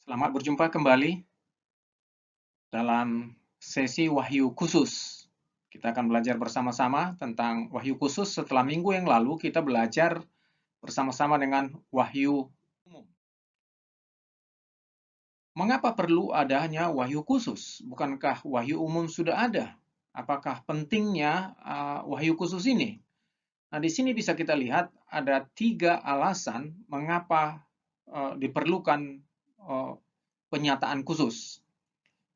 Selamat berjumpa kembali dalam sesi Wahyu Khusus. Kita akan belajar bersama-sama tentang Wahyu Khusus. Setelah minggu yang lalu kita belajar bersama-sama dengan Wahyu Umum. Mengapa perlu adanya Wahyu Khusus? Bukankah Wahyu Umum sudah ada? Apakah pentingnya Wahyu Khusus ini? Nah, di sini bisa kita lihat ada 3 alasan mengapa diperlukan penyataan khusus.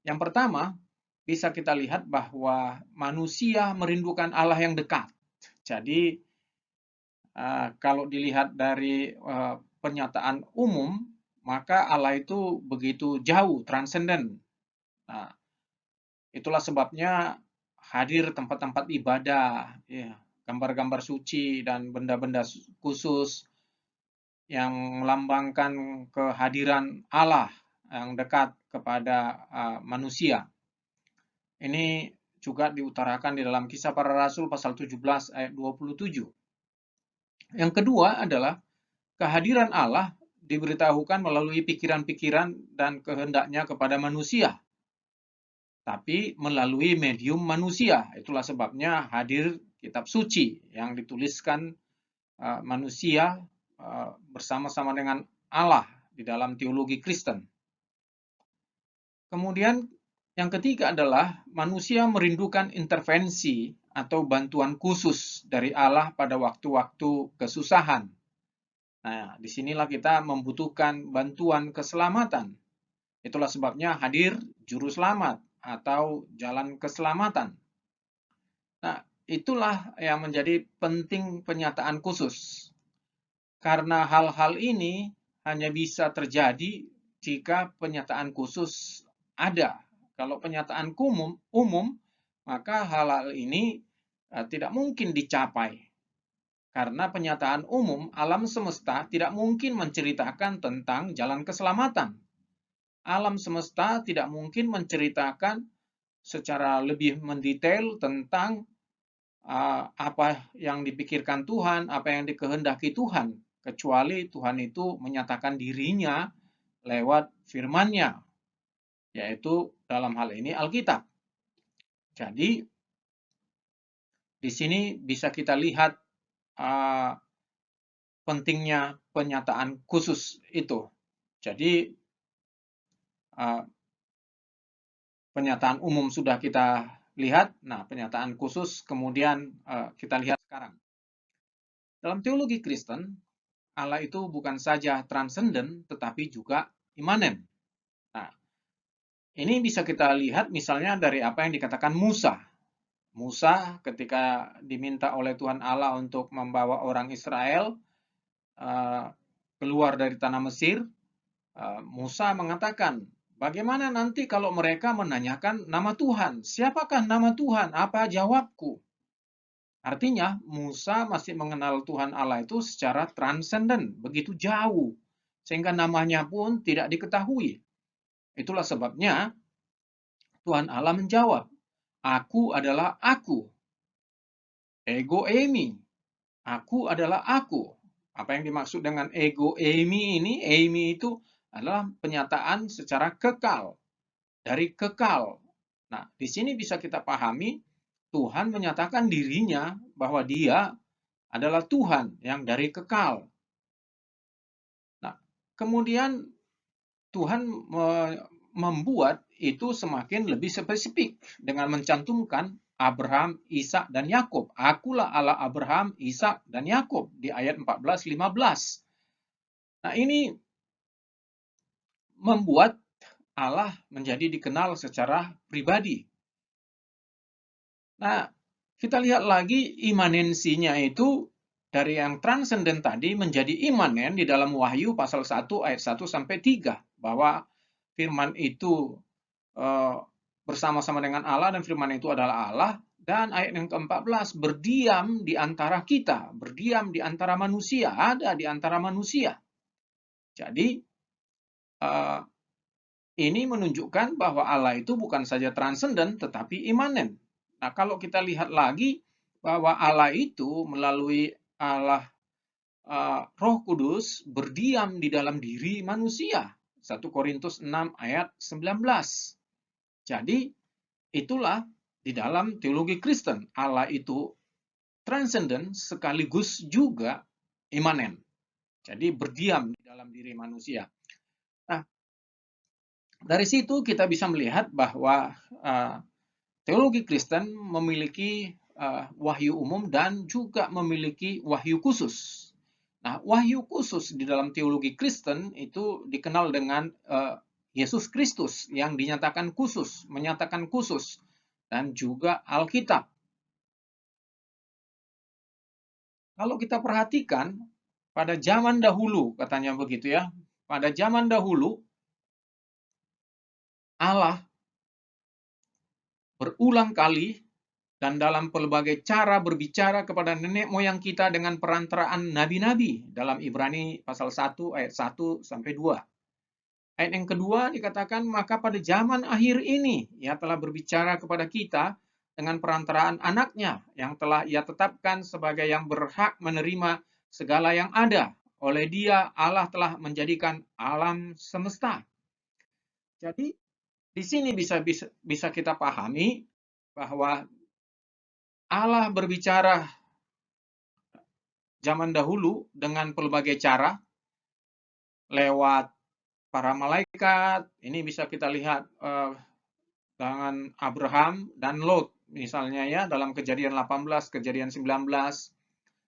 Yang pertama, bisa kita lihat bahwa manusia merindukan Allah yang dekat. Jadi, kalau dilihat dari pernyataan umum, maka Allah itu begitu jauh, transenden. Nah, itulah sebabnya hadir tempat-tempat ibadah, ya, gambar-gambar suci dan benda-benda khusus yang melambangkan kehadiran Allah yang dekat kepada manusia. Ini juga diutarakan di dalam Kisah Para Rasul pasal 17 ayat 27. Yang kedua adalah kehadiran Allah diberitahukan melalui pikiran-pikiran dan kehendaknya kepada manusia, tapi melalui medium manusia. Itulah sebabnya hadir kitab suci yang dituliskan manusia bersama-sama dengan Allah di dalam teologi Kristen. Kemudian yang ketiga adalah manusia merindukan intervensi atau bantuan khusus dari Allah pada waktu-waktu kesusahan. Nah, disinilah kita membutuhkan bantuan keselamatan. Itulah sebabnya hadir juru selamat atau jalan keselamatan. Nah, itulah yang menjadi penting penyataan khusus. Karena hal-hal ini hanya bisa terjadi jika penyataan khusus ada. Kalau penyataan umum, maka hal-hal ini tidak mungkin dicapai. Karena penyataan umum, alam semesta tidak mungkin menceritakan tentang jalan keselamatan. Alam semesta tidak mungkin menceritakan secara lebih mendetail tentang apa yang dipikirkan Tuhan, apa yang dikehendaki Tuhan, kecuali Tuhan itu menyatakan dirinya lewat firman-Nya, yaitu dalam hal ini Alkitab. Jadi, di sini bisa kita lihat pentingnya penyataan khusus itu. Jadi, penyataan umum sudah kita lihat, nah penyataan khusus kemudian kita lihat sekarang. Dalam teologi Kristen, Allah itu bukan saja transenden, tetapi juga imanen. Nah, ini bisa kita lihat misalnya dari apa yang dikatakan Musa. Musa ketika diminta oleh Tuhan Allah untuk membawa orang Israel keluar dari tanah Mesir, Musa mengatakan, bagaimana nanti kalau mereka menanyakan nama Tuhan? Siapakah nama Tuhan? Apa jawabku? Artinya, Musa masih mengenal Tuhan Allah itu secara transenden, begitu jauh, sehingga namanya pun tidak diketahui. Itulah sebabnya Tuhan Allah menjawab, Aku adalah Aku. Ego eimi. Aku adalah Aku. Apa yang dimaksud dengan ego eimi ini? Eimi itu adalah penyataan secara kekal. Dari kekal. Nah, di sini bisa kita pahami Tuhan menyatakan dirinya bahwa Dia adalah Tuhan yang dari kekal. Nah, kemudian Tuhan membuat itu semakin lebih spesifik dengan mencantumkan Abraham, Ishak, dan Yakub. Akulah Allah Abraham, Ishak, dan Yakub di ayat 14-15. Nah, ini membuat Allah menjadi dikenal secara pribadi. Nah, kita lihat lagi imanensinya itu dari yang transenden tadi menjadi imanen di dalam Wahyu pasal 1 ayat 1 sampai 3 bahwa firman itu bersama-sama dengan Allah dan firman itu adalah Allah, dan ayat yang ke-14 berdiam di antara kita, berdiam di antara manusia, ada di antara manusia. Jadi ini menunjukkan bahwa Allah itu bukan saja transenden tetapi imanen. Nah, kalau kita lihat lagi bahwa Allah itu melalui Allah Roh Kudus berdiam di dalam diri manusia 1 Korintus 6 ayat 19. Jadi itulah di dalam teologi Kristen, Allah itu transenden sekaligus juga imanen. Jadi berdiam di dalam diri manusia. Nah, dari situ kita bisa melihat bahwa teologi Kristen memiliki wahyu umum dan juga memiliki wahyu khusus. Nah, wahyu khusus di dalam teologi Kristen itu dikenal dengan Yesus Kristus yang dinyatakan khusus, menyatakan khusus, dan juga Alkitab. Kalau kita perhatikan, pada zaman dahulu, katanya begitu ya, pada zaman dahulu, Allah berulang kali dan dalam pelbagai cara berbicara kepada nenek moyang kita dengan perantaraan nabi-nabi dalam Ibrani pasal 1 ayat 1 sampai 2. Ayat yang kedua dikatakan, maka pada zaman akhir ini Ia telah berbicara kepada kita dengan perantaraan anaknya yang telah Ia tetapkan sebagai yang berhak menerima segala yang ada. Oleh Dia Allah telah menjadikan alam semesta. Jadi di sini bisa kita pahami bahwa Allah berbicara zaman dahulu dengan pelbagai cara lewat para malaikat. Ini bisa kita lihat dengan Abraham dan Lot misalnya ya dalam Kejadian 18, Kejadian 19.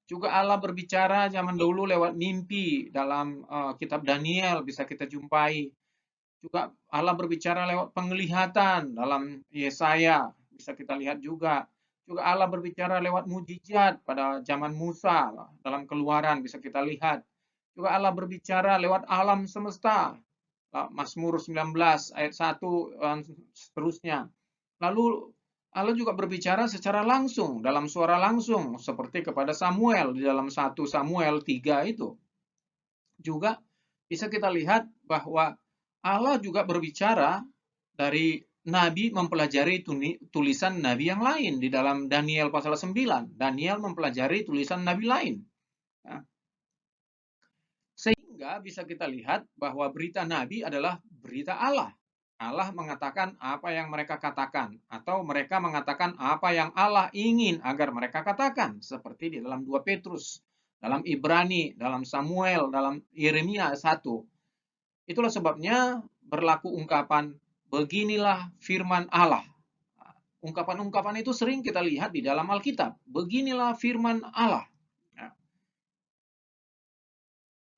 Juga Allah berbicara zaman dahulu lewat mimpi dalam kitab Daniel bisa kita jumpai. Juga Allah berbicara lewat penglihatan dalam Yesaya bisa kita lihat juga. Juga Allah berbicara lewat mujizat pada zaman Musa dalam Keluaran bisa kita lihat. Juga Allah berbicara lewat alam semesta. Mazmur 19 ayat 1 dan seterusnya. Lalu Allah juga berbicara secara langsung dalam suara langsung seperti kepada Samuel di dalam 1 Samuel 3 itu. Juga bisa kita lihat bahwa Allah juga berbicara dari Nabi mempelajari tulisan Nabi yang lain di dalam Daniel pasal 9. Daniel mempelajari tulisan Nabi lain. Sehingga bisa kita lihat bahwa berita Nabi adalah berita Allah. Allah mengatakan apa yang mereka katakan, atau mereka mengatakan apa yang Allah ingin agar mereka katakan, seperti di dalam 2 Petrus, dalam Ibrani, dalam Samuel, dalam Yeremia 1. Itulah sebabnya berlaku ungkapan, beginilah firman Allah. Ungkapan-ungkapan itu sering kita lihat di dalam Alkitab. Beginilah firman Allah.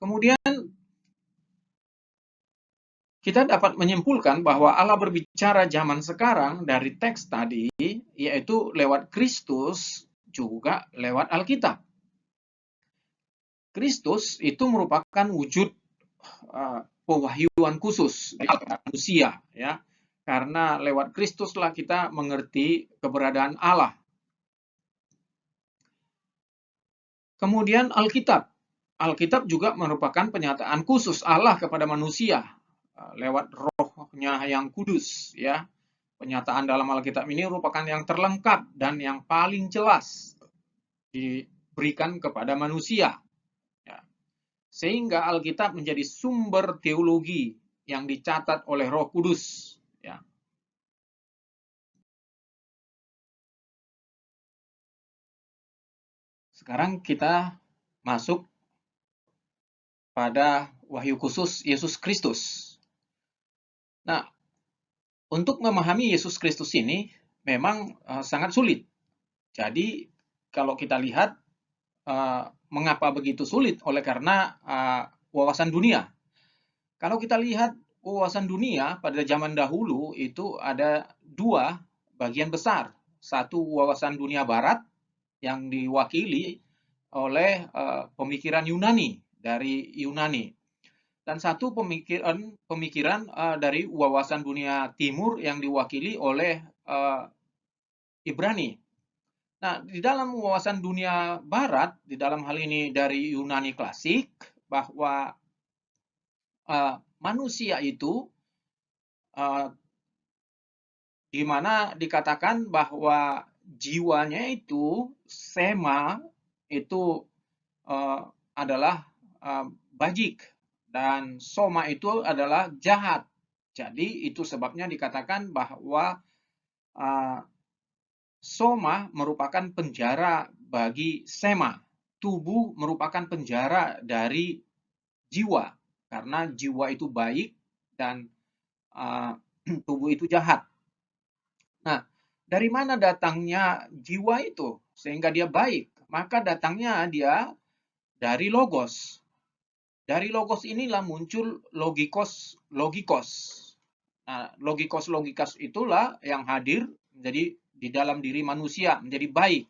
Kemudian kita dapat menyimpulkan bahwa Allah berbicara zaman sekarang dari teks tadi, yaitu lewat Kristus, juga lewat Alkitab. Kristus itu merupakan wujud pewahyuan khusus dari manusia, ya, karena lewat Kristuslah kita mengerti keberadaan Allah. Kemudian Alkitab. Alkitab juga merupakan penyataan khusus Allah kepada manusia lewat Roh-Nya yang kudus, ya. Penyataan dalam Alkitab ini merupakan yang terlengkap dan yang paling jelas diberikan kepada manusia. Ya. Sehingga Alkitab menjadi sumber teologi yang dicatat oleh Roh Kudus. Ya. Sekarang kita masuk pada wahyu khusus Yesus Kristus. Nah, untuk memahami Yesus Kristus ini memang sangat sulit. Jadi, kalau kita lihat mengapa begitu sulit, oleh karena wawasan dunia. Kalau kita lihat wawasan dunia pada zaman dahulu itu ada 2 bagian besar. Satu wawasan dunia barat yang diwakili oleh pemikiran Yunani, dari Yunani. Dan satu pemikiran dari wawasan dunia timur yang diwakili oleh Ibrani. Nah, di dalam wawasan dunia barat, di dalam hal ini dari Yunani klasik, bahwa manusia itu di mana dikatakan bahwa jiwanya itu, sema, itu adalah bajik. dan soma itu adalah jahat. Jadi itu sebabnya dikatakan bahwa soma merupakan penjara bagi sema. Tubuh merupakan penjara dari jiwa, karena jiwa itu baik dan tubuh itu jahat. Nah, dari mana datangnya jiwa itu sehingga dia baik? Maka datangnya dia dari logos. Dari logos inilah muncul logikos. Nah, logikos itulah yang hadir menjadi di dalam diri manusia menjadi baik.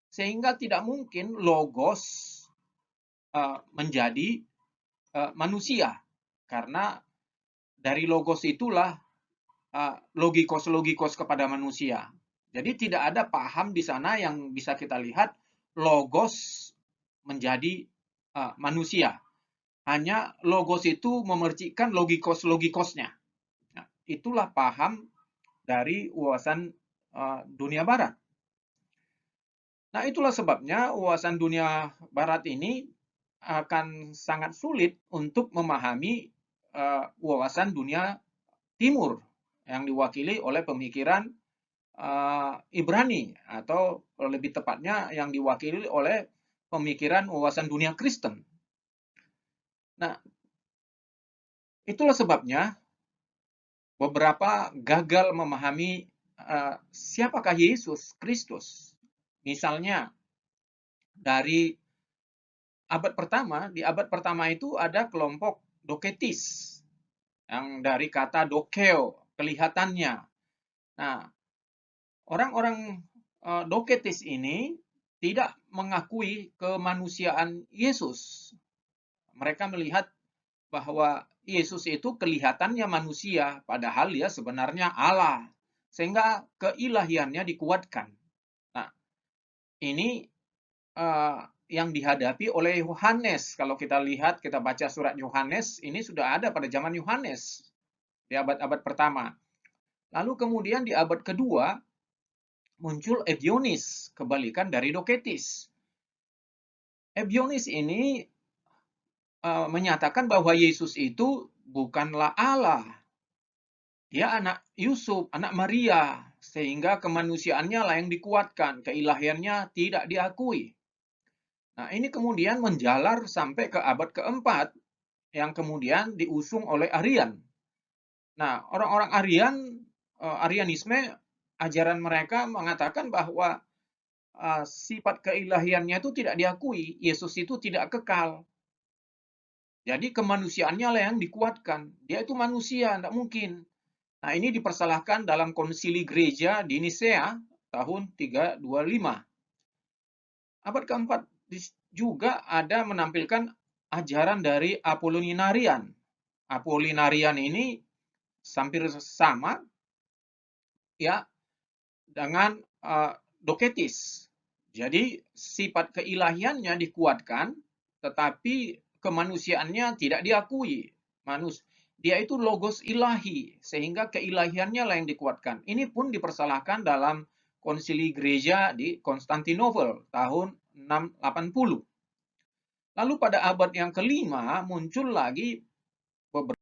Sehingga tidak mungkin logos menjadi manusia. Karena dari logos itulah logikos kepada manusia. Jadi tidak ada paham di sana yang bisa kita lihat logos menjadi manusia. Hanya logos itu memercikkan logikosnya. Nah, itulah paham dari wawasan dunia barat. Nah, itulah sebabnya wawasan dunia barat ini akan sangat sulit untuk memahami wawasan dunia timur yang diwakili oleh pemikiran Ibrani, atau lebih tepatnya yang diwakili oleh pemikiran wawasan dunia Kristen. Nah, itulah sebabnya beberapa gagal memahami siapakah Yesus Kristus. Misalnya dari abad pertama, di abad pertama itu ada kelompok doketis yang dari kata dokeo, kelihatannya. Nah, orang-orang doketis ini tidak mengakui kemanusiaan Yesus. Mereka melihat bahwa Yesus itu kelihatannya manusia, padahal dia sebenarnya Allah. Sehingga keilahiannya dikuatkan. Nah, ini yang dihadapi oleh Yohanes. Kalau kita lihat, kita baca surat Yohanes, ini sudah ada pada zaman Yohanes di abad-abad pertama. Lalu kemudian di abad kedua muncul Ebionis, kebalikan dari Doketis. Ebionis ini menyatakan bahwa Yesus itu bukanlah Allah. Dia anak Yusuf, anak Maria, sehingga kemanusiaannya lah yang dikuatkan, keilahiannya tidak diakui. Nah, ini kemudian menjalar sampai ke abad keempat, yang kemudian diusung oleh Arian. Nah, orang-orang Arianisme, ajaran mereka mengatakan bahwa sifat keilahiannya itu tidak diakui, Yesus itu tidak kekal. Jadi kemanusiaannya lah yang dikuatkan. Dia itu manusia, tidak mungkin. Nah, ini dipersalahkan dalam konsili gereja di Nisea tahun 325. Abad keempat juga ada menampilkan ajaran dari Apollinarian. Apollinarian ini hampir sama ya dengan Doketis. Jadi sifat keilahiannya dikuatkan, tetapi kemanusiaannya tidak diakui. Dia itu logos ilahi, sehingga keilahiannya lah yang dikuatkan. Ini pun dipersalahkan dalam konsili gereja di Konstantinopel tahun 680. Lalu pada abad yang kelima muncul lagi beberapa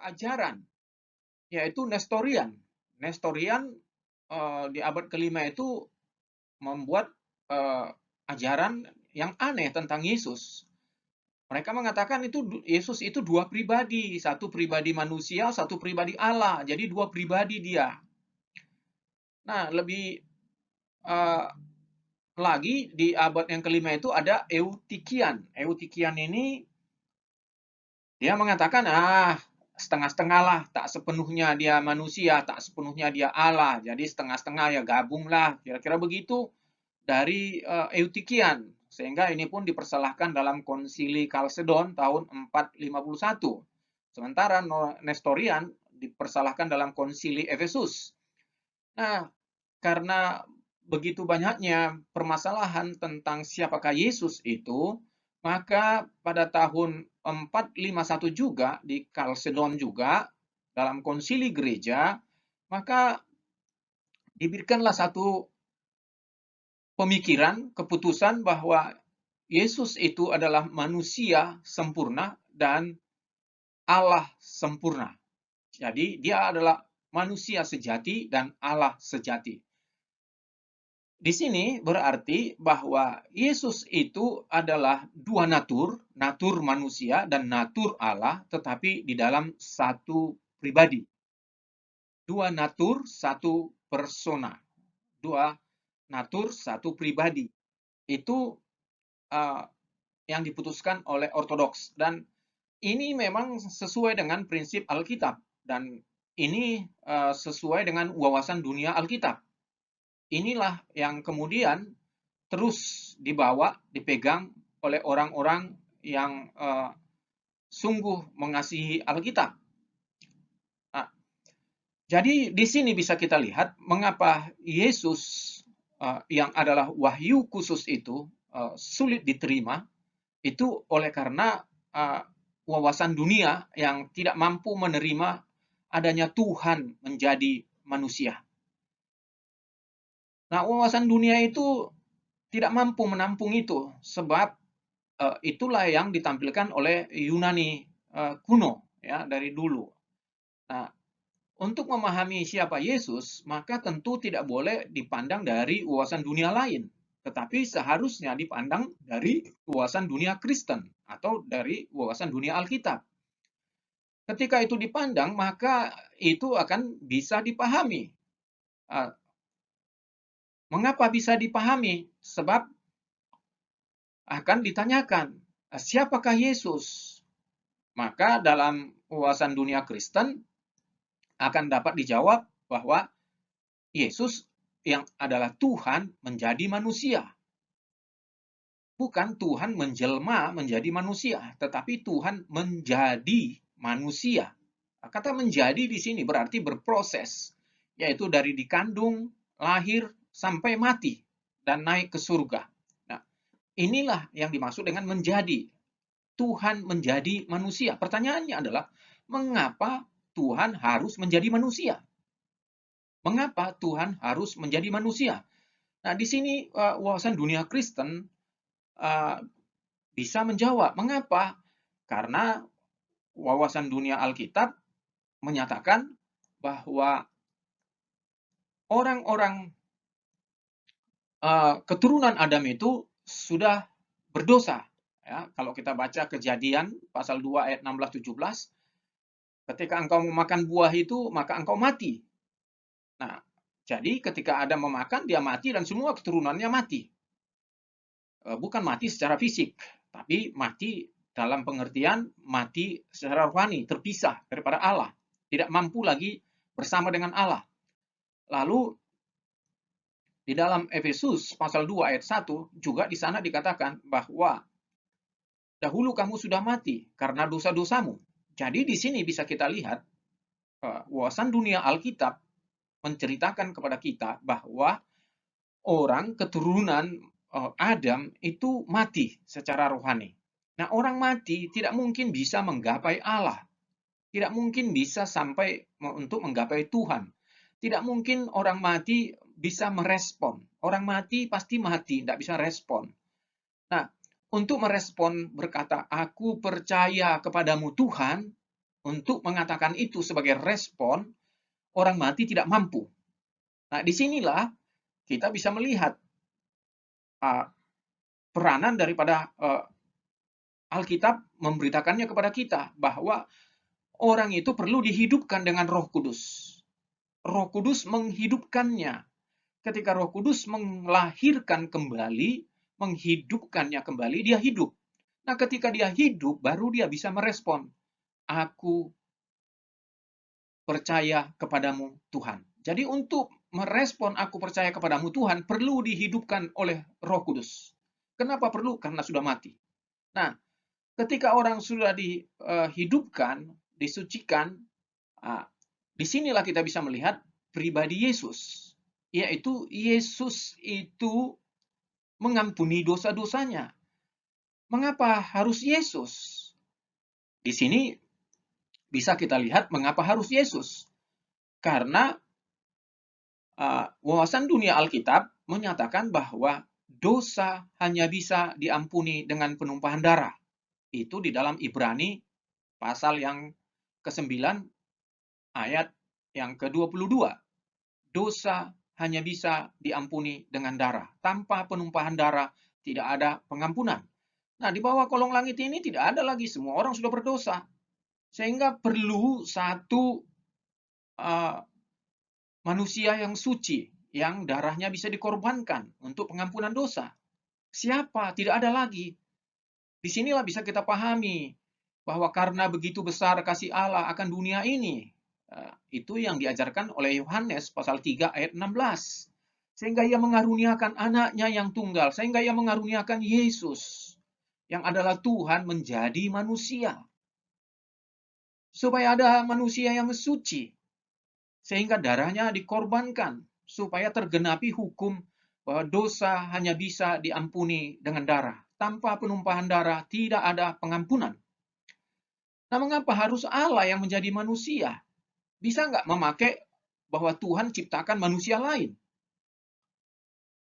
ajaran, yaitu Nestorian. Nestorian di abad kelima itu membuat ajaran yang aneh tentang Yesus. Mereka mengatakan itu Yesus itu dua pribadi, satu pribadi manusia, satu pribadi Allah. Jadi dua pribadi dia. Nah, lebih lagi di abad yang kelima itu ada Eutikian. Eutikian ini dia mengatakan setengah-setengah lah, tak sepenuhnya dia manusia, tak sepenuhnya dia Allah. Jadi setengah-setengah ya gabunglah, kira-kira begitu dari Eutikian. Sehingga ini pun dipersalahkan dalam konsili Kalsedon tahun 451. Sementara Nestorian dipersalahkan dalam konsili Efesus. Nah, karena begitu banyaknya permasalahan tentang siapakah Yesus itu, maka pada tahun 451 juga di Kalsedon juga dalam konsili gereja, maka diberikanlah satu pemikiran, keputusan bahwa Yesus itu adalah manusia sempurna dan Allah sempurna. Jadi dia adalah manusia sejati dan Allah sejati. Di sini berarti bahwa Yesus itu adalah dua natur, natur manusia dan natur Allah, tetapi di dalam satu pribadi. Dua natur, satu persona. Dua natur, satu pribadi. Itu yang diputuskan oleh ortodoks. Dan ini memang sesuai dengan prinsip Alkitab. Dan ini sesuai dengan wawasan dunia Alkitab. Inilah yang kemudian terus dibawa, dipegang oleh orang-orang yang sungguh mengasihi Alkitab. Nah, jadi di sini bisa kita lihat mengapa Yesus yang adalah wahyu khusus itu sulit diterima, itu oleh karena wawasan dunia yang tidak mampu menerima adanya Tuhan menjadi manusia. Nah, wawasan dunia itu tidak mampu menampung itu, sebab itulah yang ditampilkan oleh Yunani kuno ya dari dulu. Nah, untuk memahami siapa Yesus, maka tentu tidak boleh dipandang dari wawasan dunia lain, tetapi seharusnya dipandang dari wawasan dunia Kristen atau dari wawasan dunia Alkitab. Ketika itu dipandang, maka itu akan bisa dipahami. Mengapa bisa dipahami? Sebab akan ditanyakan, siapakah Yesus? Maka dalam wawasan dunia Kristen akan dapat dijawab bahwa Yesus yang adalah Tuhan menjadi manusia. Bukan Tuhan menjelma menjadi manusia, tetapi Tuhan menjadi manusia. Kata menjadi di sini berarti berproses, yaitu dari dikandung, lahir, sampai mati, dan naik ke surga. Nah, inilah yang dimaksud dengan menjadi. Tuhan menjadi manusia. Pertanyaannya adalah, mengapa Tuhan harus menjadi manusia? Mengapa Tuhan harus menjadi manusia? Nah, di sini wawasan dunia Kristen bisa menjawab. Mengapa? Karena wawasan dunia Alkitab menyatakan bahwa orang-orang keturunan Adam itu sudah berdosa. Ya, kalau kita baca Kejadian pasal 2 ayat 16-17, ketika engkau memakan buah itu, maka engkau mati. Nah, jadi ketika Adam memakan, dia mati dan semua keturunannya mati. Bukan mati secara fisik, tapi mati dalam pengertian mati secara rohani, terpisah daripada Allah. Tidak mampu lagi bersama dengan Allah. Lalu di dalam Efesus pasal 2 ayat 1 juga di sana dikatakan bahwa dahulu kamu sudah mati karena dosa-dosamu. Jadi di sini bisa kita lihat wawasan dunia Alkitab menceritakan kepada kita bahwa orang keturunan Adam itu mati secara rohani. Nah, orang mati tidak mungkin bisa menggapai Allah. Tidak mungkin bisa sampai untuk menggapai Tuhan. Tidak mungkin orang mati bisa merespon. Orang mati pasti mati, tidak bisa respon. Nah, untuk merespon berkata, aku percaya kepadamu Tuhan, untuk mengatakan itu sebagai respon, orang mati tidak mampu. Nah, disinilah kita bisa melihat peranan daripada Alkitab memberitakannya kepada kita, bahwa orang itu perlu dihidupkan dengan Roh Kudus. Roh Kudus menghidupkannya. Ketika Roh Kudus melahirkan kembali, menghidupkannya kembali, dia hidup. Nah, ketika dia hidup, baru dia bisa merespon. Aku percaya kepadamu Tuhan. Jadi untuk merespon aku percaya kepadamu Tuhan, perlu dihidupkan oleh Roh Kudus. Kenapa perlu? Karena sudah mati. Nah, ketika orang sudah dihidupkan, disucikan, disinilah kita bisa melihat pribadi Yesus. Yaitu Yesus itu mengampuni dosa-dosanya. Mengapa harus Yesus? Di sini bisa kita lihat mengapa harus Yesus. Karena wawasan dunia Alkitab menyatakan bahwa dosa hanya bisa diampuni dengan penumpahan darah. Itu di dalam Ibrani pasal yang ke-9 ayat yang ke-22. Dosa hanya bisa diampuni dengan darah. Tanpa penumpahan darah tidak ada pengampunan. Nah, di bawah kolong langit ini tidak ada lagi, semua orang sudah berdosa. Sehingga perlu satu manusia yang suci, yang darahnya bisa dikorbankan untuk pengampunan dosa. Siapa? Tidak ada lagi. Disinilah bisa kita pahami bahwa karena begitu besar kasih Allah akan dunia ini, itu yang diajarkan oleh Yohanes pasal 3 ayat 16. Sehingga ia mengaruniakan anaknya yang tunggal, sehingga ia mengaruniakan Yesus, yang adalah Tuhan menjadi manusia. Supaya ada manusia yang suci, sehingga darahnya dikorbankan, supaya tergenapi hukum bahwa dosa hanya bisa diampuni dengan darah. Tanpa penumpahan darah tidak ada pengampunan. Nah, mengapa harus Allah yang menjadi manusia? Bisa nggak memakai bahwa Tuhan ciptakan manusia lain?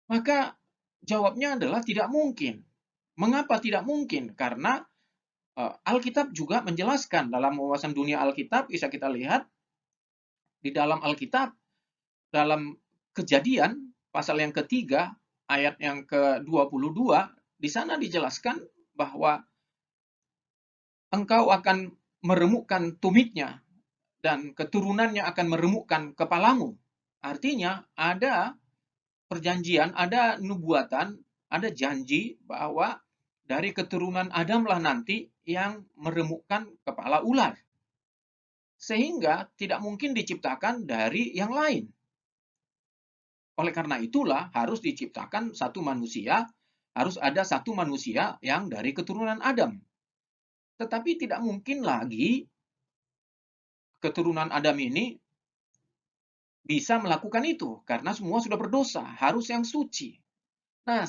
Maka jawabnya adalah tidak mungkin. Mengapa tidak mungkin? Karena Alkitab juga menjelaskan dalam wawasan dunia Alkitab, bisa kita lihat di dalam Alkitab, dalam Kejadian pasal yang ketiga ayat yang ke-22, di sana dijelaskan bahwa engkau akan meremukkan tumitnya dan keturunannya akan meremukkan kepalamu. Artinya ada perjanjian, ada nubuatan, ada janji bahwa dari keturunan Adamlah nanti yang meremukkan kepala ular. Sehingga tidak mungkin diciptakan dari yang lain. Oleh karena itulah harus diciptakan satu manusia, harus ada satu manusia yang dari keturunan Adam. Tetapi tidak mungkin lagi keturunan Adam ini bisa melakukan itu, karena semua sudah berdosa, harus yang suci. Nah,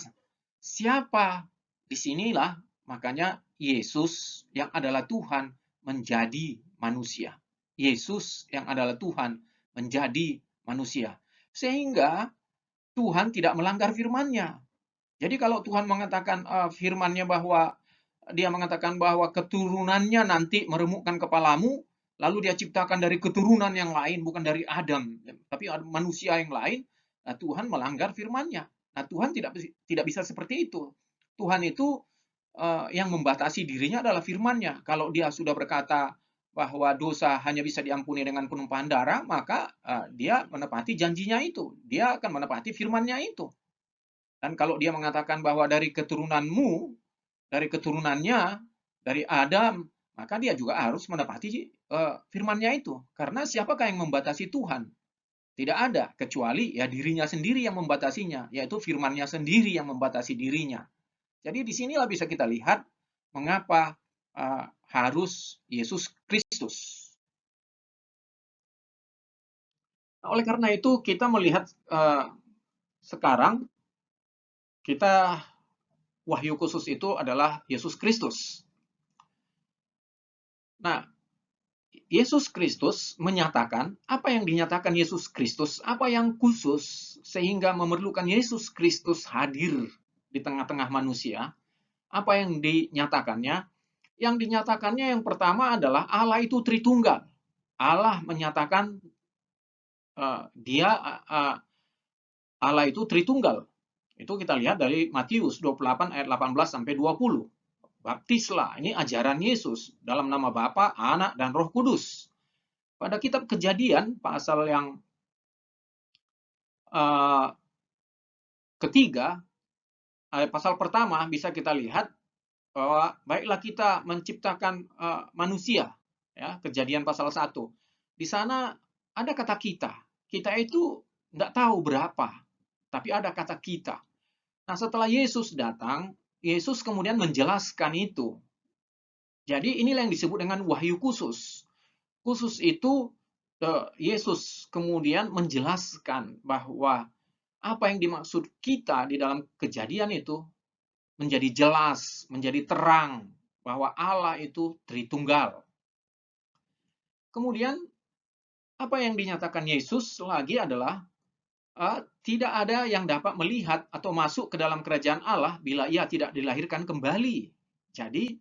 siapa? Disinilah makanya Yesus yang adalah Tuhan menjadi manusia. Yesus yang adalah Tuhan menjadi manusia. Sehingga Tuhan tidak melanggar firman-Nya. Jadi kalau Tuhan mengatakan firman-Nya bahwa dia mengatakan bahwa keturunannya nanti meremukkan kepalamu, lalu dia ciptakan dari keturunan yang lain, bukan dari Adam, tapi manusia yang lain, nah Tuhan melanggar firman-Nya. Nah, Tuhan tidak bisa seperti itu. Tuhan itu yang membatasi dirinya adalah firman-Nya. Kalau dia sudah berkata bahwa dosa hanya bisa diampuni dengan penumpahan darah, maka dia menepati janjinya itu. Dia akan menepati firman-Nya itu. Dan kalau dia mengatakan bahwa dari keturunanmu, dari keturunannya, dari Adam, maka dia juga harus menepati firman-Nya itu. Karena siapakah yang membatasi Tuhan? Tidak ada, kecuali ya dirinya sendiri yang membatasinya, yaitu firman-Nya sendiri yang membatasi dirinya. Jadi disinilah bisa kita lihat mengapa harus Yesus Kristus. Nah, oleh karena itu kita melihat sekarang kita wahyu khusus itu adalah Yesus Kristus. Nah, Yesus Kristus menyatakan apa yang dinyatakan Yesus Kristus, apa yang khusus sehingga memerlukan Yesus Kristus hadir di tengah-tengah manusia. Apa yang dinyatakannya? Yang dinyatakannya yang pertama adalah Allah itu Tritunggal. Allah menyatakan Allah itu Tritunggal. Itu kita lihat dari Matius 28 ayat 18 sampai 20. Baptislah, ini ajaran Yesus dalam nama Bapa, Anak, dan Roh Kudus. Pada kitab Kejadian pasal yang ketiga, pasal pertama bisa kita lihat bahwa baiklah kita menciptakan manusia, ya, Kejadian pasal 1. Di sana ada kata kita. Kita itu tidak tahu berapa, tapi ada kata kita. Nah, setelah Yesus datang, Yesus kemudian menjelaskan itu. Jadi inilah yang disebut dengan wahyu khusus. Khusus itu Yesus kemudian menjelaskan bahwa apa yang dimaksud kita di dalam Kejadian itu menjadi jelas, menjadi terang bahwa Allah itu Tritunggal. Kemudian apa yang dinyatakan Yesus lagi adalah tidak ada yang dapat melihat atau masuk ke dalam kerajaan Allah bila ia tidak dilahirkan kembali. Jadi,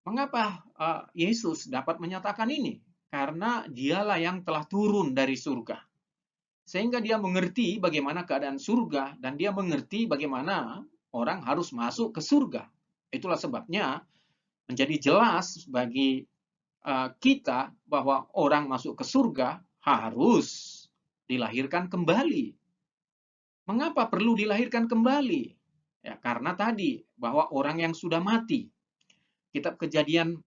mengapa Yesus dapat menyatakan ini? Karena dialah yang telah turun dari surga. Sehingga dia mengerti bagaimana keadaan surga dan dia mengerti bagaimana orang harus masuk ke surga. Itulah sebabnya menjadi jelas bagi kita bahwa orang masuk ke surga harus dilahirkan kembali. Mengapa perlu dilahirkan kembali? Ya, karena tadi bahwa orang yang sudah mati. Kitab Kejadian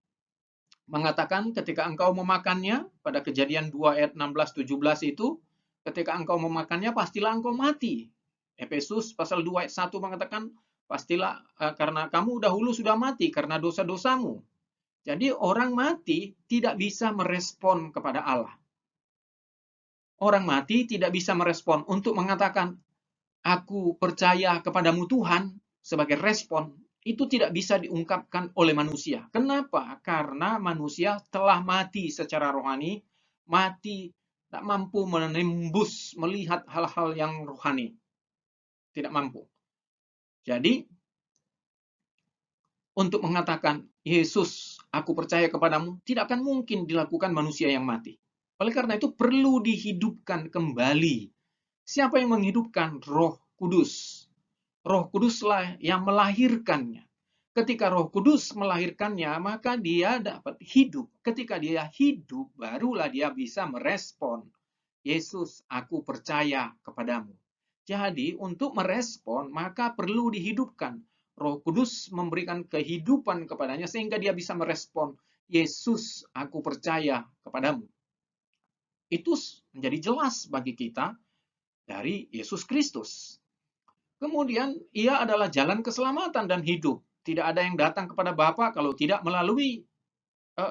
mengatakan ketika engkau memakannya, pada Kejadian 2 ayat 16-17 itu, ketika engkau memakannya pastilah engkau mati. Efesus pasal 2 ayat 1 mengatakan, pastilah karena kamu dahulu sudah mati karena dosa-dosamu. Jadi orang mati tidak bisa merespon kepada Allah. Orang mati tidak bisa merespon untuk mengatakan, aku percaya kepadamu Tuhan, sebagai respon, itu tidak bisa diungkapkan oleh manusia. Kenapa? Karena manusia telah mati secara rohani, mati, tak mampu menembus, melihat hal-hal yang rohani. Tidak mampu. Jadi, untuk mengatakan, Yesus, aku percaya kepadamu, tidak akan mungkin dilakukan manusia yang mati. Oleh karena itu, perlu dihidupkan kembali. Siapa yang menghidupkan? Roh Kudus. Roh Kuduslah yang melahirkannya. Ketika Roh Kudus melahirkannya, maka dia dapat hidup. Ketika dia hidup, barulah dia bisa merespon. Yesus, aku percaya kepadamu. Jadi, untuk merespon, maka perlu dihidupkan. Roh Kudus memberikan kehidupan kepadanya sehingga dia bisa merespon. Yesus, aku percaya kepadamu. Itu menjadi jelas bagi kita dari Yesus Kristus. Kemudian, ia adalah jalan keselamatan dan hidup. Tidak ada yang datang kepada Bapa kalau tidak melalui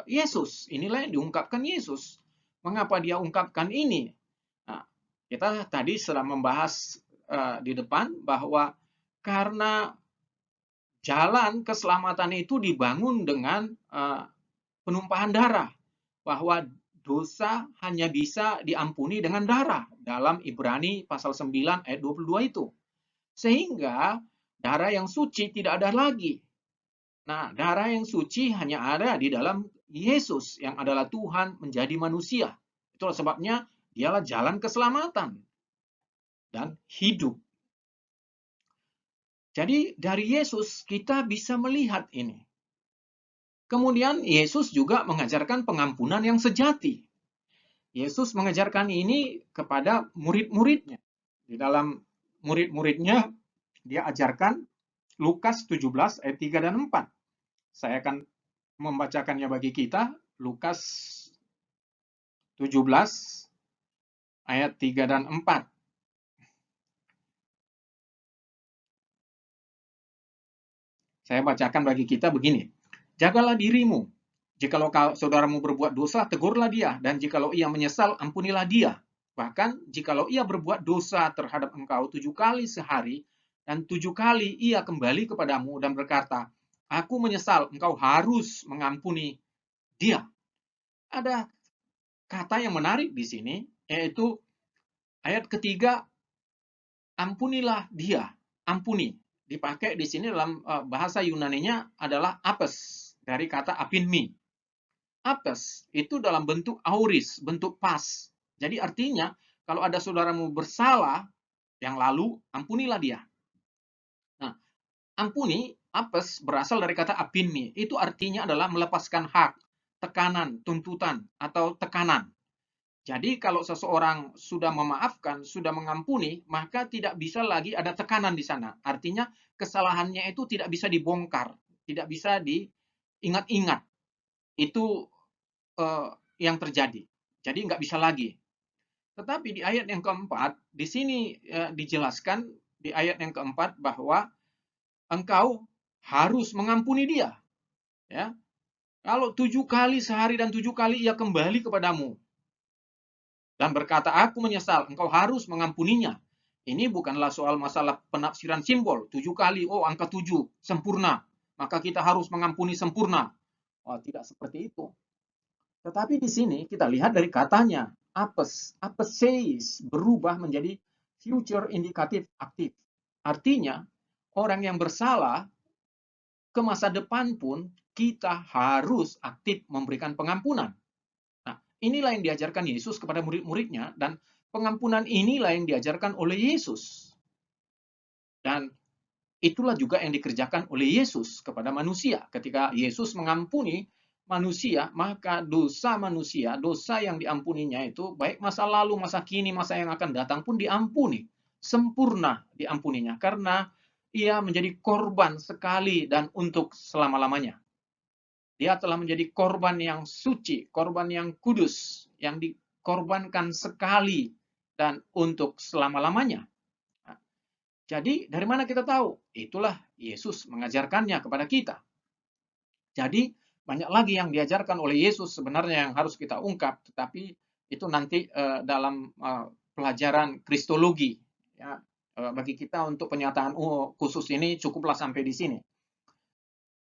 Yesus. Inilah yang diungkapkan Yesus. Mengapa dia ungkapkan ini? Nah, kita tadi sudah membahas di depan bahwa karena jalan keselamatan itu dibangun dengan penumpahan darah. Bahwa dosa hanya bisa diampuni dengan darah. Dalam Ibrani pasal 9 ayat 22 itu. Sehingga darah yang suci tidak ada lagi. Nah, darah yang suci hanya ada di dalam Yesus yang adalah Tuhan menjadi manusia. Itulah sebabnya dialah jalan keselamatan dan hidup. Jadi dari Yesus kita bisa melihat ini. Kemudian Yesus juga mengajarkan pengampunan yang sejati. Yesus mengajarkan ini kepada murid-muridnya. Di dalam murid-muridnya dia ajarkan Lukas 17 ayat 3 dan 4. Saya akan membacakannya bagi kita. Lukas 17 ayat 3 dan 4. Saya bacakan bagi kita begini. Jagalah dirimu. Jikalau saudaramu berbuat dosa, tegurlah dia. Dan jikalau ia menyesal, ampunilah dia. Bahkan jikalau ia berbuat dosa terhadap engkau 7 kali sehari, dan 7 kali ia kembali kepadamu dan berkata, aku menyesal, engkau harus mengampuni dia. Ada kata yang menarik di sini, yaitu ayat ketiga, ampunilah dia, ampuni. Dipakai di sini dalam bahasa Yunaninya adalah apes, dari kata apinmi. Apes itu dalam bentuk auris, bentuk pas. Jadi artinya, kalau ada saudaramu bersalah, yang lalu, ampunilah dia. Nah, ampuni, apes, berasal dari kata apinmi. Itu artinya adalah melepaskan hak, tekanan, tuntutan, atau tekanan. Jadi kalau seseorang sudah memaafkan, sudah mengampuni, maka tidak bisa lagi ada tekanan di sana. Artinya kesalahannya itu tidak bisa dibongkar, tidak bisa diingat-ingat. Itu yang terjadi. Jadi nggak bisa lagi. Tetapi di ayat yang keempat, di sini dijelaskan di ayat yang keempat bahwa engkau harus mengampuni dia. Ya, kalau 7 kali sehari dan 7 kali ia kembali kepadamu dan berkata, aku menyesal, engkau harus mengampuninya. Ini bukanlah soal masalah penafsiran simbol. 7 kali, oh angka 7, sempurna. Maka kita harus mengampuni sempurna. Oh, tidak seperti itu. Tetapi di sini kita lihat dari katanya, apes, apeseis, berubah menjadi future indikatif aktif. Artinya, orang yang bersalah ke masa depan pun kita harus aktif memberikan pengampunan. Nah, inilah yang diajarkan Yesus kepada murid-muridnya, dan pengampunan inilah yang diajarkan oleh Yesus. Dan itulah juga yang dikerjakan oleh Yesus kepada manusia. Ketika Yesus mengampuni manusia, maka dosa manusia, dosa yang diampuninya itu, baik masa lalu, masa kini, masa yang akan datang pun diampuni. Sempurna diampuninya, karena ia menjadi korban sekali dan untuk selama-lamanya. Dia telah menjadi korban yang suci, korban yang kudus, yang dikorbankan sekali dan untuk selama-lamanya. Jadi dari mana kita tahu? Itulah Yesus mengajarkannya kepada kita. Jadi banyak lagi yang diajarkan oleh Yesus sebenarnya yang harus kita ungkap, tetapi itu nanti dalam pelajaran Kristologi. Ya, bagi kita untuk penyataan khusus ini cukuplah sampai di sini.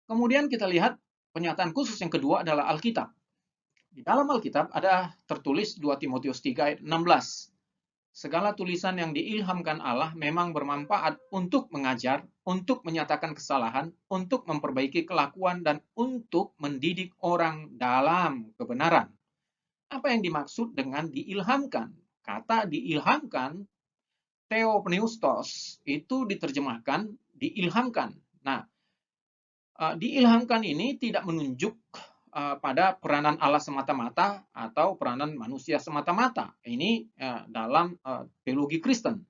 Kemudian kita lihat penyataan khusus yang kedua adalah Alkitab. Di dalam Alkitab ada tertulis 2 Timotius 3 ayat 16. Segala tulisan yang diilhamkan Allah memang bermanfaat untuk mengajar, untuk menyatakan kesalahan, untuk memperbaiki kelakuan, dan untuk mendidik orang dalam kebenaran. Apa yang dimaksud dengan diilhamkan? Kata diilhamkan, theopneustos, itu diterjemahkan diilhamkan. Nah, diilhamkan ini tidak menunjuk pada peranan Allah semata-mata atau peranan manusia semata-mata. Ini dalam teologi Kristen.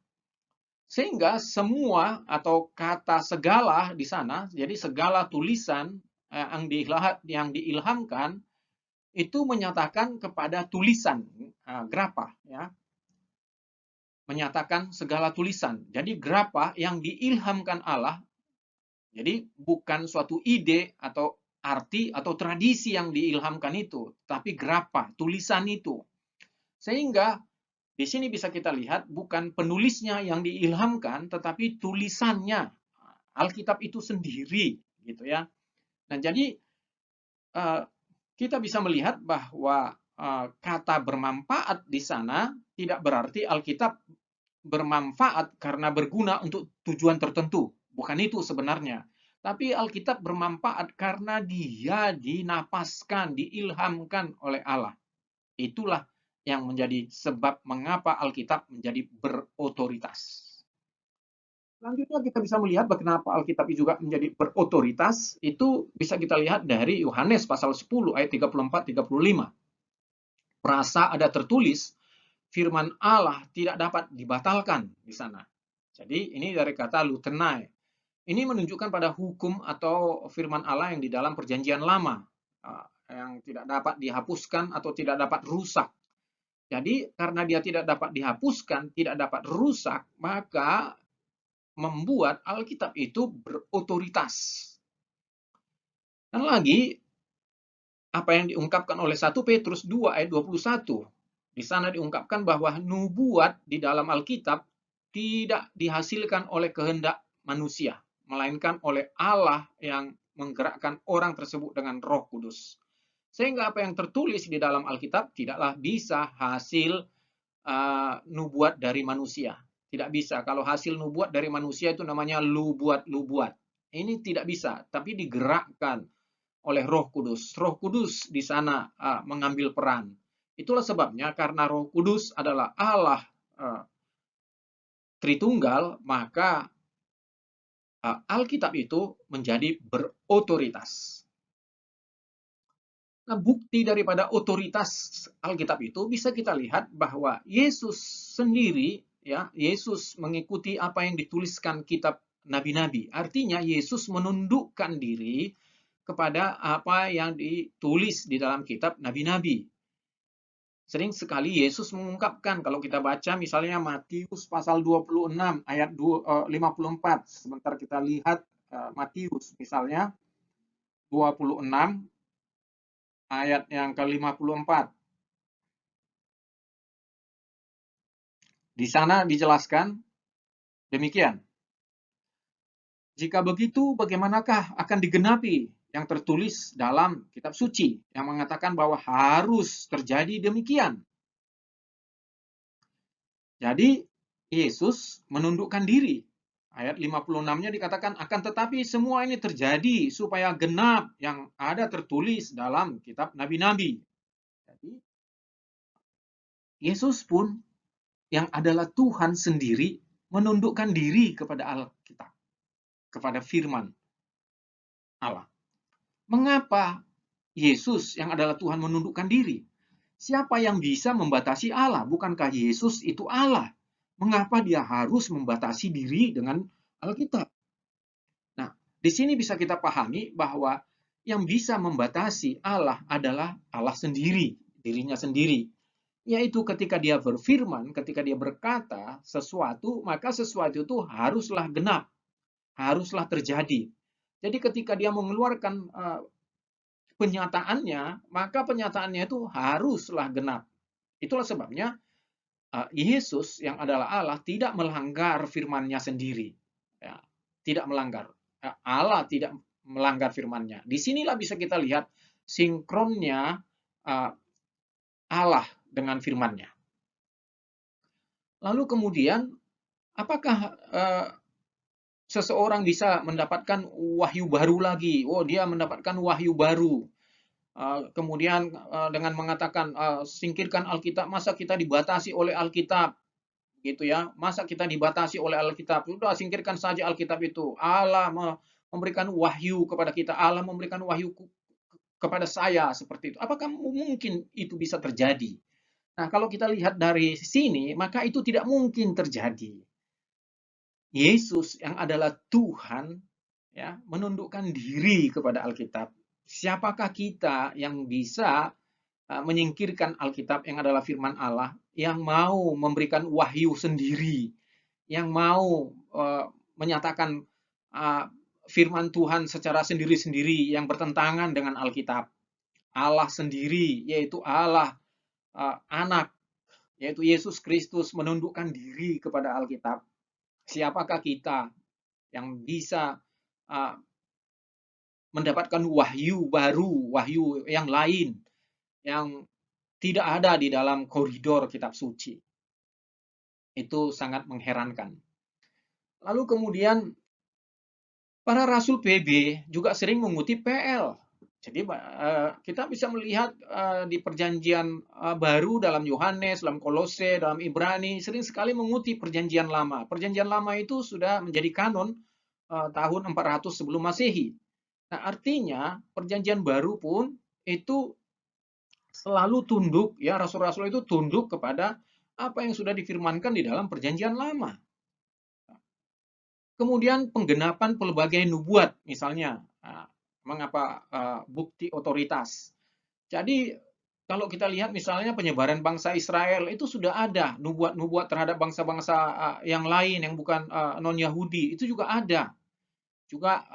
Sehingga semua atau kata segala di sana, jadi segala tulisan yang diilhamkan itu menyatakan kepada tulisan, grapha, ya. Menyatakan segala tulisan. Jadi grapha yang diilhamkan Allah, jadi bukan suatu ide atau arti atau tradisi yang diilhamkan itu, tapi grapha, tulisan itu. Sehingga di sini bisa kita lihat bukan penulisnya yang diilhamkan, tetapi tulisannya, Alkitab itu sendiri, gitu ya. Nah, jadi kita bisa melihat bahwa kata bermanfaat di sana tidak berarti Alkitab bermanfaat karena berguna untuk tujuan tertentu. Bukan itu sebenarnya. Tapi Alkitab bermanfaat karena dia dinapaskan, diilhamkan oleh Allah. Itulah yang menjadi sebab mengapa Alkitab menjadi berotoritas. Selanjutnya kita bisa melihat kenapa Alkitab juga menjadi berotoritas, itu bisa kita lihat dari Yohanes pasal 10 ayat 34-35. Perasa ada tertulis, firman Allah tidak dapat dibatalkan di sana. Jadi ini dari kata lutenai. Ini menunjukkan pada hukum atau firman Allah yang di dalam perjanjian lama, yang tidak dapat dihapuskan atau tidak dapat rusak. Jadi karena dia tidak dapat dihapuskan, tidak dapat rusak, maka membuat Alkitab itu berotoritas. Dan lagi, apa yang diungkapkan oleh 1 Petrus 2 ayat 21. Di sana diungkapkan bahwa nubuat di dalam Alkitab tidak dihasilkan oleh kehendak manusia, melainkan oleh Allah yang menggerakkan orang tersebut dengan Roh Kudus. Sehingga apa yang tertulis di dalam Alkitab tidaklah bisa hasil nubuat dari manusia. Tidak bisa. Kalau hasil nubuat dari manusia itu namanya lubuat-lubuat. Ini tidak bisa, tapi digerakkan oleh Roh Kudus. Roh Kudus di sana mengambil peran. Itulah sebabnya karena Roh Kudus adalah Allah Tritunggal, maka Alkitab itu menjadi berotoritas. Nah, bukti daripada otoritas Alkitab itu bisa kita lihat bahwa Yesus sendiri, ya, Yesus mengikuti apa yang dituliskan kitab nabi-nabi. Artinya Yesus menundukkan diri kepada apa yang ditulis di dalam kitab nabi-nabi. Sering sekali Yesus mengungkapkan, kalau kita baca misalnya Matius pasal 26 ayat 54. Sebentar kita lihat Matius misalnya 26 ayat yang ke-54. Di sana dijelaskan demikian. Jika begitu, bagaimanakah akan digenapi yang tertulis dalam kitab suci yang mengatakan bahwa harus terjadi demikian? Jadi Yesus menundukkan diri. Ayat 56-nya dikatakan, akan tetapi semua ini terjadi supaya genap yang ada tertulis dalam kitab nabi-nabi. Jadi, Yesus pun yang adalah Tuhan sendiri menundukkan diri kepada Alkitab, kepada firman Allah. Mengapa Yesus yang adalah Tuhan menundukkan diri? Siapa yang bisa membatasi Allah? Bukankah Yesus itu Allah? Mengapa dia harus membatasi diri dengan Alkitab? Nah, di sini bisa kita pahami bahwa yang bisa membatasi Allah adalah Allah sendiri, dirinya sendiri. Yaitu ketika dia berfirman, ketika dia berkata sesuatu, maka sesuatu itu haruslah genap, haruslah terjadi. Jadi ketika dia mengeluarkan penyataannya, maka penyataannya itu haruslah genap. Itulah sebabnya Yesus yang adalah Allah tidak melanggar firman-Nya sendiri. Ya, tidak melanggar. Allah tidak melanggar firman-Nya. Disinilah bisa kita lihat sinkronnya Allah dengan firman-Nya. Lalu kemudian, apakah seseorang bisa mendapatkan wahyu baru lagi? Oh, dia mendapatkan wahyu baru. Kemudian dengan mengatakan singkirkan Alkitab, masa kita dibatasi oleh Alkitab, gitu ya? Masa kita dibatasi oleh Alkitab? Sudah singkirkan saja Alkitab itu. Allah memberikan wahyu kepada kita. Allah memberikan wahyu kepada saya seperti itu. Apakah mungkin itu bisa terjadi? Nah, kalau kita lihat dari sini, maka itu tidak mungkin terjadi. Yesus yang adalah Tuhan ya menundukkan diri kepada Alkitab. Siapakah kita yang bisa menyingkirkan Alkitab yang adalah firman Allah, yang mau memberikan wahyu sendiri, yang mau menyatakan firman Tuhan secara sendiri-sendiri yang bertentangan dengan Alkitab. Allah sendiri, yaitu Allah anak, yaitu Yesus Kristus menundukkan diri kepada Alkitab. Siapakah kita yang bisa mendapatkan wahyu baru, wahyu yang lain, yang tidak ada di dalam koridor kitab suci? Itu sangat mengherankan. Lalu kemudian para rasul PB juga sering mengutip PL. Jadi kita bisa melihat di perjanjian baru dalam Yohanes, dalam Kolose, dalam Ibrani, sering sekali mengutip perjanjian lama. Perjanjian lama itu sudah menjadi kanon tahun 400 sebelum Masehi. Nah, artinya perjanjian baru pun itu selalu tunduk, ya rasul-rasul itu tunduk kepada apa yang sudah difirmankan di dalam perjanjian lama. Kemudian penggenapan pelbagai nubuat, misalnya, mengapa bukti otoritas. Jadi kalau kita lihat misalnya penyebaran bangsa Israel itu sudah ada nubuat-nubuat terhadap bangsa-bangsa yang lain yang bukan non-Yahudi, itu juga ada. Juga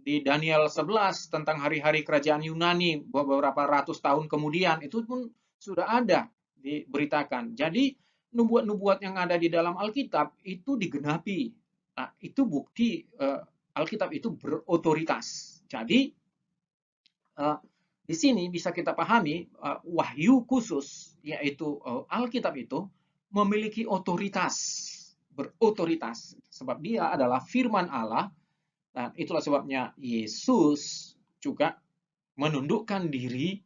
di Daniel 11 tentang hari-hari kerajaan Yunani beberapa ratus tahun kemudian itu pun sudah ada diberitakan. Jadi nubuat-nubuat yang ada di dalam Alkitab itu digenapi. Nah, itu bukti Alkitab itu berotoritas. Jadi di sini bisa kita pahami wahyu khusus yaitu Alkitab itu memiliki otoritas, berotoritas sebab dia adalah firman Allah. Dan itulah sebabnya Yesus juga menundukkan diri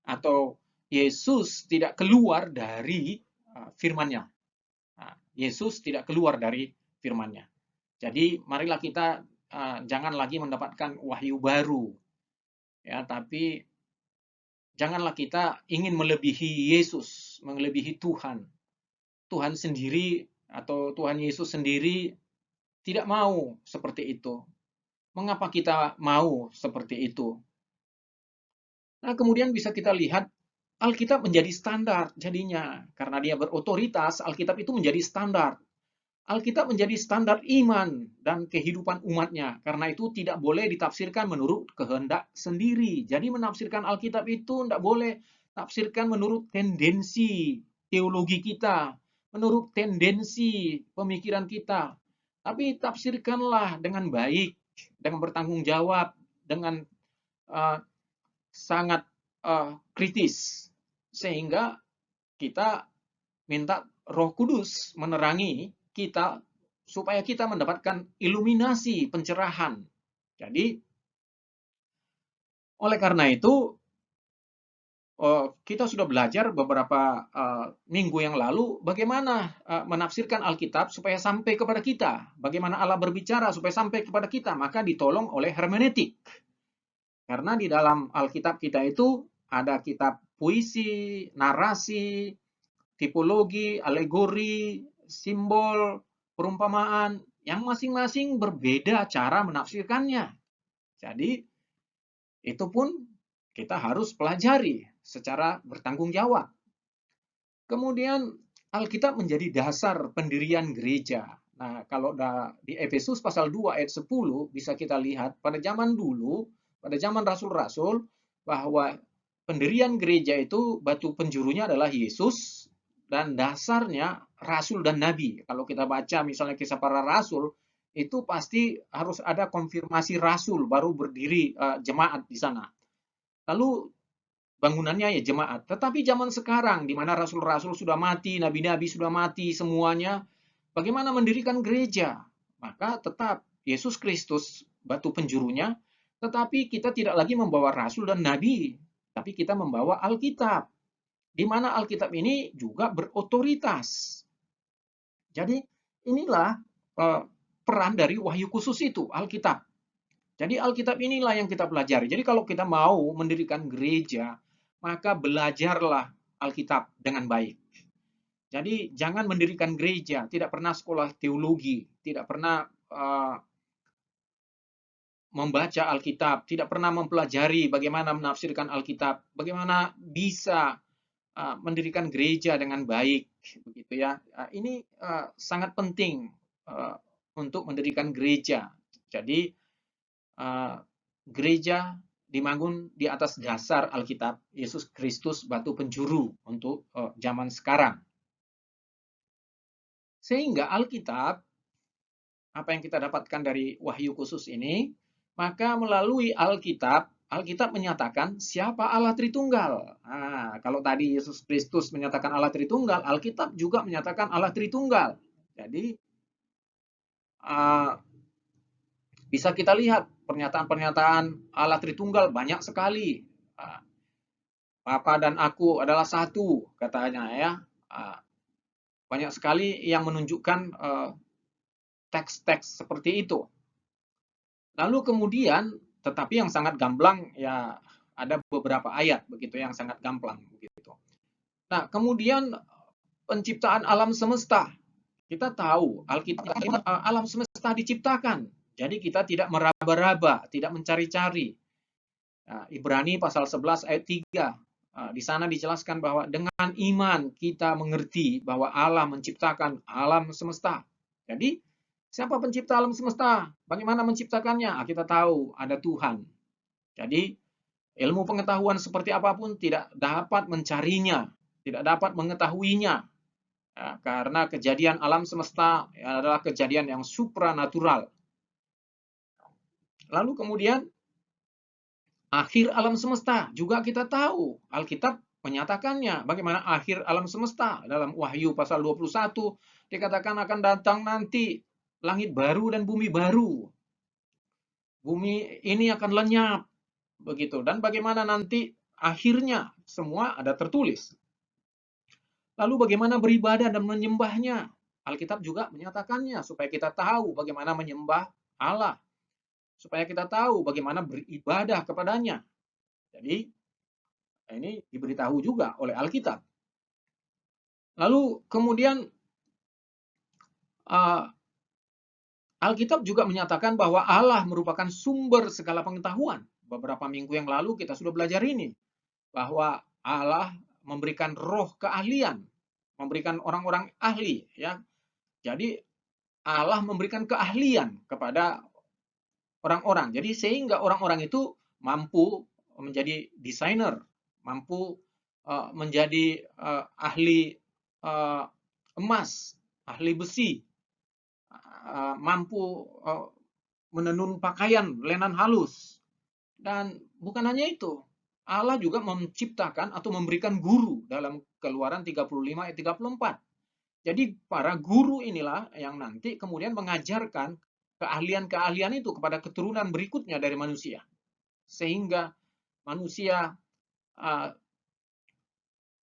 atau Yesus tidak keluar dari firman-Nya. Nah, Yesus tidak keluar dari firman-Nya. Jadi marilah kita jangan lagi mendapatkan wahyu baru. Ya, tapi janganlah kita ingin melebihi Yesus, melebihi Tuhan. Tuhan sendiri atau Tuhan Yesus sendiri tidak mau seperti itu. Mengapa kita mau seperti itu? Nah, kemudian bisa kita lihat Alkitab menjadi standar jadinya. Karena dia berotoritas, Alkitab itu menjadi standar. Alkitab menjadi standar iman dan kehidupan umatnya. Karena itu tidak boleh ditafsirkan menurut kehendak sendiri. Jadi menafsirkan Alkitab itu tidak boleh tafsirkan menurut tendensi teologi kita, menurut tendensi pemikiran kita. Tapi tafsirkanlah dengan baik, dengan bertanggung jawab, dengan sangat kritis, sehingga kita minta Roh Kudus menerangi kita supaya kita mendapatkan iluminasi, pencerahan. Jadi, oleh karena itu, kita sudah belajar beberapa minggu yang lalu bagaimana menafsirkan Alkitab supaya sampai kepada kita. Bagaimana Allah berbicara supaya sampai kepada kita. Maka ditolong oleh hermeneutik. Karena di dalam Alkitab kita itu ada kitab puisi, narasi, tipologi, alegori, simbol, perumpamaan, yang masing-masing berbeda cara menafsirkannya. Jadi, itu pun kita harus pelajari secara bertanggung jawab. Kemudian, Alkitab menjadi dasar pendirian gereja. Nah, kalau di Efesus pasal 2 ayat 10 bisa kita lihat pada zaman dulu, pada zaman rasul-rasul, bahwa pendirian gereja itu batu penjurunya adalah Yesus, dan dasarnya rasul dan nabi. Kalau kita baca misalnya kisah para rasul, itu pasti harus ada konfirmasi rasul baru berdiri jemaat di sana. Lalu bangunannya ya jemaat. Tetapi zaman sekarang di mana rasul-rasul sudah mati, nabi-nabi sudah mati semuanya, bagaimana mendirikan gereja? Maka tetap Yesus Kristus batu penjurunya, tetapi kita tidak lagi membawa rasul dan nabi, tapi kita membawa Alkitab. Di mana Alkitab ini juga berotoritas. Jadi inilah peran dari wahyu khusus itu, Alkitab. Jadi Alkitab inilah yang kita pelajari. Jadi kalau kita mau mendirikan gereja, maka belajarlah Alkitab dengan baik. Jadi jangan mendirikan gereja, tidak pernah sekolah teologi, tidak pernah membaca Alkitab, tidak pernah mempelajari bagaimana menafsirkan Alkitab, bagaimana bisa mendirikan gereja dengan baik, begitu ya. Ini sangat penting untuk mendirikan gereja. Jadi gereja dibangun di atas dasar Alkitab, Yesus Kristus batu penjuru untuk zaman sekarang. Sehingga Alkitab, apa yang kita dapatkan dari wahyu khusus ini, maka melalui Alkitab menyatakan siapa Allah Tritunggal. Nah, kalau tadi Yesus Kristus menyatakan Allah Tritunggal, Alkitab juga menyatakan Allah Tritunggal. Jadi, bisa kita lihat pernyataan-pernyataan Allah Tritunggal banyak sekali. Bapa dan aku adalah satu, katanya ya. Banyak sekali yang menunjukkan teks-teks seperti itu. Lalu kemudian, tetapi yang sangat gamblang ya ada beberapa ayat begitu yang sangat gamblang begitu. Nah, kemudian penciptaan alam semesta. Kita tahu Alkitab alam semesta diciptakan. Jadi kita tidak meraba-raba, tidak mencari-cari. Nah, Ibrani pasal 11 ayat 3. Di sana dijelaskan bahwa dengan iman kita mengerti bahwa Allah menciptakan alam semesta. Jadi siapa pencipta alam semesta? Bagaimana menciptakannya? Kita tahu ada Tuhan. Jadi ilmu pengetahuan seperti apapun tidak dapat mencarinya, tidak dapat mengetahuinya. Ya, karena kejadian alam semesta adalah kejadian yang supranatural. Lalu kemudian akhir alam semesta juga kita tahu. Alkitab menyatakannya. Bagaimana akhir alam semesta? Dalam Wahyu pasal 21 dikatakan akan datang nanti langit baru dan bumi baru. Bumi ini akan lenyap. Begitu. Dan bagaimana nanti akhirnya semua ada tertulis. Lalu bagaimana beribadah dan menyembahnya? Alkitab juga menyatakannya supaya kita tahu bagaimana menyembah Allah. Supaya kita tahu bagaimana beribadah kepadanya. Jadi ini diberitahu juga oleh Alkitab. Lalu kemudian Alkitab juga menyatakan bahwa Allah merupakan sumber segala pengetahuan. Beberapa minggu yang lalu kita sudah belajar ini. Bahwa Allah memberikan roh keahlian. Memberikan orang-orang ahli. Ya. Jadi Allah memberikan keahlian kepada orang-orang. Jadi sehingga orang-orang itu mampu menjadi desainer. Mampu menjadi ahli emas, ahli besi. Mampu menenun pakaian lenan halus. Dan bukan hanya itu, Allah juga menciptakan atau memberikan guru dalam Keluaran 35 ayat 34. Jadi para guru inilah yang nanti kemudian mengajarkan keahlian-keahlian itu kepada keturunan berikutnya dari manusia. Sehingga manusia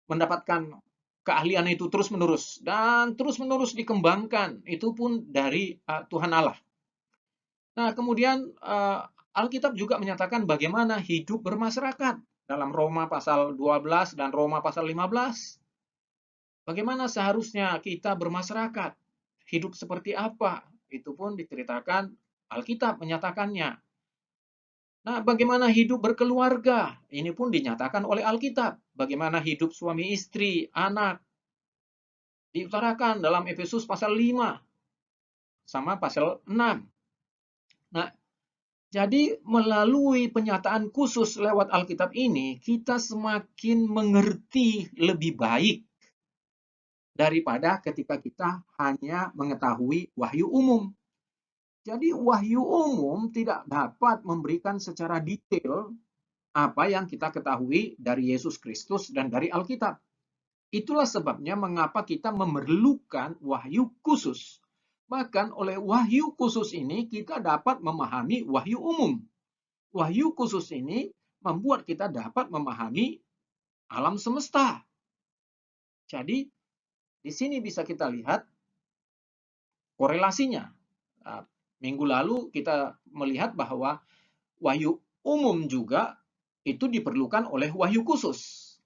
mendapatkan keahlian itu terus-menerus dan terus-menerus dikembangkan. Itu pun dari Tuhan Allah. Nah, kemudian Alkitab juga menyatakan bagaimana hidup bermasyarakat dalam Roma pasal 12 dan Roma pasal 15. Bagaimana seharusnya kita bermasyarakat? Hidup seperti apa? Itu pun diceritakan, Alkitab menyatakannya. Nah, bagaimana hidup berkeluarga? Ini pun dinyatakan oleh Alkitab. Bagaimana hidup suami istri, anak, diutarakan dalam Efesus pasal 5 sama pasal 6. Nah, jadi melalui penyataan khusus lewat Alkitab ini, kita semakin mengerti lebih baik daripada ketika kita hanya mengetahui wahyu umum. Jadi wahyu umum tidak dapat memberikan secara detail apa yang kita ketahui dari Yesus Kristus dan dari Alkitab. Itulah sebabnya mengapa kita memerlukan wahyu khusus. Bahkan oleh wahyu khusus ini kita dapat memahami wahyu umum. Wahyu khusus ini membuat kita dapat memahami alam semesta. Jadi di sini bisa kita lihat korelasinya. Minggu lalu kita melihat bahwa wahyu umum juga itu diperlukan oleh wahyu khusus.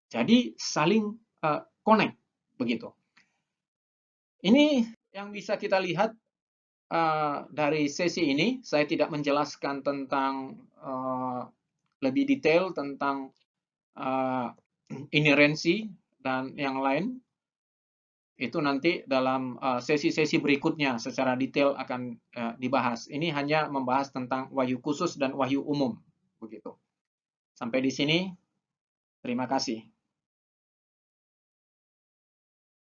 Jadi saling connect begitu. Ini yang bisa kita lihat dari sesi ini. Saya tidak menjelaskan tentang lebih detail tentang inerensi dan yang lain. Itu nanti dalam sesi-sesi berikutnya secara detail akan dibahas. Ini hanya membahas tentang wahyu khusus dan wahyu umum. Begitu. Sampai di sini, terima kasih.